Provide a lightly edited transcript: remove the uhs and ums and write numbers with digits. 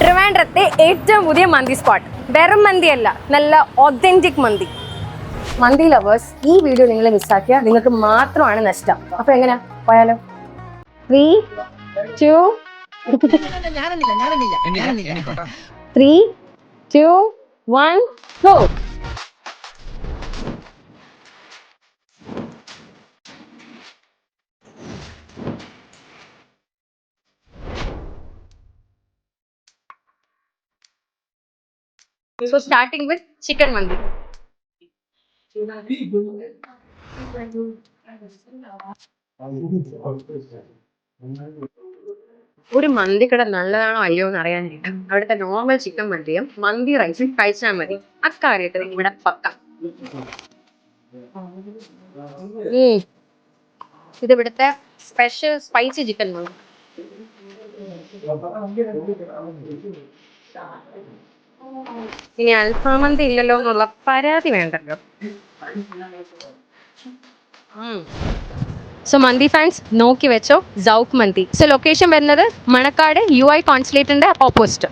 ട്രിവാൻഡ്രത്തെ ഏറ്റവും പുതിയ മന്തി സ്പോട്ട്. വെറും മന്തിയല്ല, നല്ല ഒതന്റിക് മന്തി. മന്തി ലവേഴ്സ്, ഈ വീഡിയോ നിങ്ങൾ മിസ്സാക്കിയാൽ നിങ്ങൾക്ക് മാത്രമാണ് നഷ്ടം. അപ്പൊ എങ്ങനെയാ പോയാലോ? 3, 2 3, 2, 1 go. So starting with chicken mandi. ഒരു മന്തിക്കട നല്ലതാണോ അല്ലയോ എന്ന് അറിയാനായിട്ട് അവിടുത്തെ നോർമൽ ചിക്കൻ മന്തിയും മന്തി റൈസും കഴിച്ചാൽ മതി. അക്കാര്യത്തിൽ ഇവിടെ പക്ക. ഇത് ഇവിടുത്തെ സ്പെഷ്യൽ സ്പൈസി ചിക്കൻ മന്തി. ഇനി അൽഫാമന്തി ഇല്ലല്ലോ എന്നുള്ള പരാതി വേണ്ടല്ലോ. സോ മന്തി ഫാൻസ് നോക്കി വെച്ചോ, സൗക്ക് മന്തി. സോ ലൊക്കേഷൻ വരുന്നത് മണക്കാട് UI കോൺസുലേറ്റിന്റെ ഓപ്പോസിറ്റ്.